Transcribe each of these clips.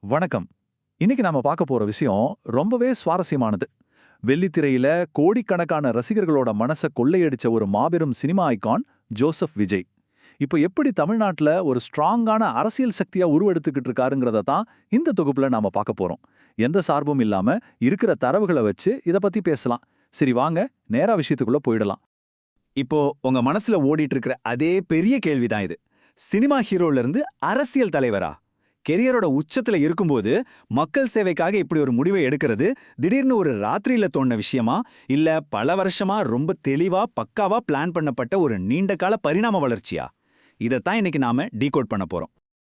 வணக்கம். இன்னைக்கு நாம பார்க்க போற விஷயம் ரொம்பவே சுவாரஸ்யமானது. வெள்ளித்திரையில கோடிக்கணக்கான ரசிகர்களோட மனச கொள்ளையடிச்ச ஒரு மாபெரும் சினிமா ஐகான் ஜோசப் விஜய். இப்ப எப்படி தமிழ்நாட்டுல ஒரு ஸ்ட்ராங்கான அரசியல் சக்தியா உருவெடுத்துக்கிட்டு இருக்காருங்கிறத தான் இந்த தொகுப்புல நாம பார்க்க போறோம். எந்த சார்பும் இல்லாம இருக்கிற தரவுகளை வச்சு இத பத்தி பேசலாம். சரி வாங்க, நேரா விஷயத்துக்குள்ள போயிடலாம். இப்போ உங்க மனசுல ஓடிட்டு இருக்கிற அதே பெரிய கேள்விதான் இது. சினிமா ஹீரோல இருந்து அரசியல் தலைவரா? கெரியரோட உச்சத்துல இருக்கும்போது மக்கள் சேவைக்காக இப்படி ஒரு முடிவை எடுக்கிறது திடீர்னு ஒரு ராத்திரியில தோணுன விஷயமா, இல்ல பல வருஷமா ரொம்ப தெளிவா பக்காவா பிளான் பண்ணப்பட்ட ஒரு நீண்ட கால பரிணாம வளர்ச்சியா? இதைத்தான் இன்னைக்கு நாம டீகோட் பண்ண போறோம்.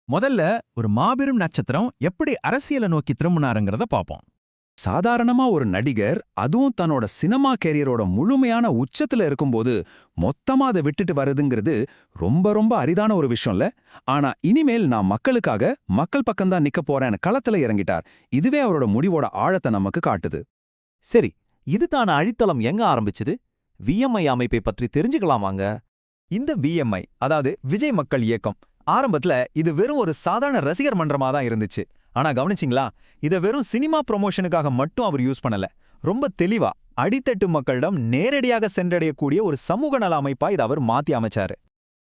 முதல்ல ஒரு மாபெரும் நட்சத்திரம் எப்படி அரசியலை நோக்கி திரும்பினாருங்கிறத பார்ப்போம். சாதாரணமா ஒரு நடிகர், அதுவும் தன்னோட சினிமா கேரியரோட முழுமையான உச்சத்துல இருக்கும்போது மொத்தமா அதை விட்டுட்டு வருதுங்கிறது ரொம்ப ரொம்ப அரிதான ஒரு விஷயம்ல. ஆனா இனிமேல் நான் மக்களுக்காக மக்கள் பக்கம்தான் நிக்க போறேன்னு களத்துல இறங்கிட்டார். இதுவே அவரோட முடிவோட ஆழத்தை நமக்கு காட்டுது. சரி, இதுதான அழித்தளம் எங்க ஆரம்பிச்சுது? விஎம்ஐ அமைப்பை பற்றி தெரிஞ்சுக்கலாமாங்க? இந்த விஎம்ஐ, அதாவது விஜய் மக்கள் இயக்கம், ஆரம்பத்துல இது வெறும் ஒரு சாதாரண ரசிகர் மன்றமா தான் இருந்துச்சு. ஆனா கவனிச்சிங்களா, இத வெறும் சினிமா ப்ரொமோஷனுக்காக மட்டும் அவர் யூஸ் பண்ணல. ரொம்ப தெளிவா அடித்தட்டு மக்களிடம் நேரடியாக சென்றடையக்கூடிய ஒரு சமூக நல அமைப்பா இதை அவர் மாத்தி அமைச்சாரு.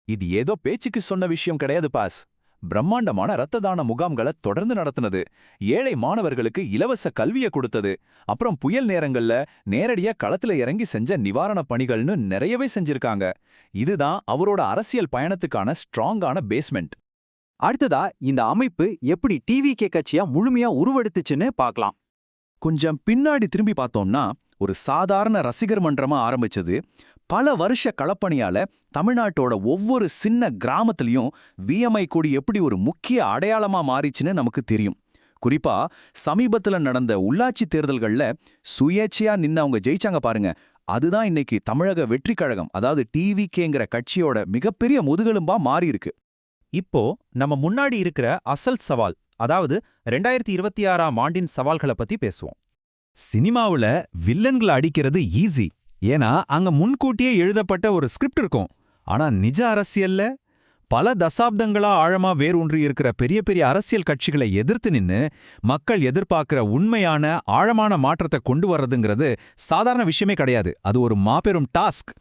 இது ஏதோ பேச்சுக்கு சொன்ன விஷயம் கிடையாது பாஸ். பிரம்மாண்டமான இரத்த தான முகாம்களை தொடர்ந்து நடத்தினது, ஏழை மாணவர்களுக்கு இலவச கல்வியை கொடுத்தது, அப்புறம் புயல் நேரங்கள்ல நேரடியா களத்துல இறங்கி செஞ்ச நிவாரணப் பணிகள்னு நிறையவே செஞ்சிருக்காங்க. இதுதான் அவரோட அரசியல் பயணத்துக்கான ஸ்ட்ராங்கான பேஸ்மெண்ட். அடுத்ததா இந்த அமைப்பு எப்படி டிவிகே கட்சியா முழுமையா உருவெடுத்துச்சுன்னு பார்க்கலாம். கொஞ்சம் பின்னாடி திரும்பி பார்த்தோம்னா, ஒரு சாதாரண ரசிகர் மன்றமா ஆரம்பிச்சது பல வருஷ களப்பணியால தமிழ்நாட்டோட ஒவ்வொரு சின்ன கிராமத்திலையும் விஎம்ஐ கொடி எப்படி ஒரு முக்கிய அடையாளமா மாறிச்சுன்னு நமக்கு தெரியும். குறிப்பா சமீபத்துல நடந்த உள்ளாட்சி தேர்தல்கள்ல சுயேட்சையா நின்னு அவங்க ஜெயிச்சாங்க பாருங்க. அதுதான் இன்னைக்கு தமிழக வெற்றி கழகம், அதாவது டிவிகேங்கிற கட்சியோட மிகப்பெரிய முதுகெலும்பா மாறி இருக்கு. இப்போ நம்ம முன்னாடி இருக்கிற அசல் சவால், அதாவது 2026ஆம் ஆண்டின் சவால்களை பத்தி பேசுவோம். சினிமாவுல வில்லன்களை அடிக்கிறது ஈஸி, ஏன்னா அங்க முன்கூட்டியே எழுதப்பட்ட ஒரு ஸ்கிரிப்ட் இருக்கும். ஆனா நிஜ அரசியல்ல பல தசாப்தங்களா ஆழமா வேரூன்றி இருக்கிற பெரிய பெரிய அரசியல் கட்சிகளை எதிர்த்து நின்னு மக்கள் எதிர்பார்க்கிற உண்மையான ஆழமான மாற்றத்தை கொண்டு வர்றதுங்கிறது சாதாரண விஷயமே கிடையாது. அது ஒரு மாபெரும் டாஸ்க்.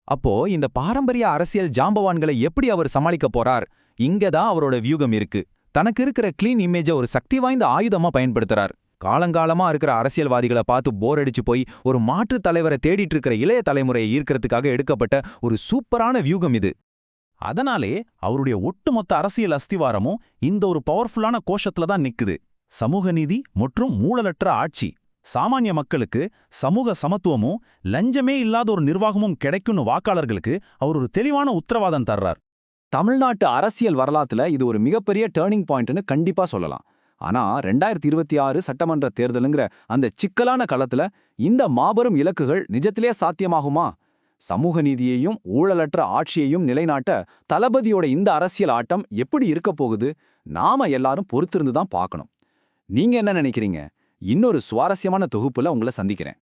அப்போ இந்த பாரம்பரிய அரசியல் ஜாம்பவான்களை எப்படி அவர் சமாளிக்க போறார்? இங்கதான் அவரோட வியூகம் இருக்கு. தனக்கு இருக்கிற கிளீன் இமேஜை ஒரு சக்தி வாய்ந்த ஆயுதமா பயன்படுத்துறார். காலங்காலமா இருக்கிற அரசியல்வாதிகளை பார்த்து போர் அடிச்சு போய் ஒரு மாற்றுத் தலைவரை தேடிட்டு இருக்கிற இளைய தலைமுறையை ஈர்க்கிறதுக்காக எடுக்கப்பட்ட ஒரு சூப்பரான வியூகம் இது. அதனாலே அவருடைய ஒட்டுமொத்த அரசியல் அஸ்திவாரமும் இந்த ஒரு பவர்ஃபுல்லான கோஷத்துல தான் நிக்குது. சமூக நீதி மற்றும் ஊழலற்ற ஆட்சி, சாமானிய மக்களுக்கு சமூக சமத்துவமும் லஞ்சமே இல்லாத ஒரு நிர்வாகமும் கிடைக்கும்னு வாக்காளர்களுக்கு அவர் ஒரு தெளிவான உத்தரவாதம் தர்றார். தமிழ்நாட்டு அரசியல் வரலாற்றுல இது ஒரு மிகப்பெரிய டேர்னிங் பாயிண்ட்னு கண்டிப்பா சொல்லலாம். ஆனா 2026 சட்டமன்ற தேர்தலுங்கிற அந்த சிக்கலான களத்துல இந்த மாபெரும் இலக்குகள் நிஜத்திலே சாத்தியமாகுமா? சமூக நீதியையும் ஊழலற்ற ஆட்சியையும் நிலைநாட்ட தளபதியோட இந்த அரசியல் ஆட்டம் எப்படி இருக்க போகுது? நாம எல்லாரும் பொறுத்திருந்து தான் பார்க்கணும். நீங்க என்ன நினைக்கிறீங்க? இன்னொரு சுவாரஸ்யமான தொகுப்புல உங்களை சந்திக்கிறேன்.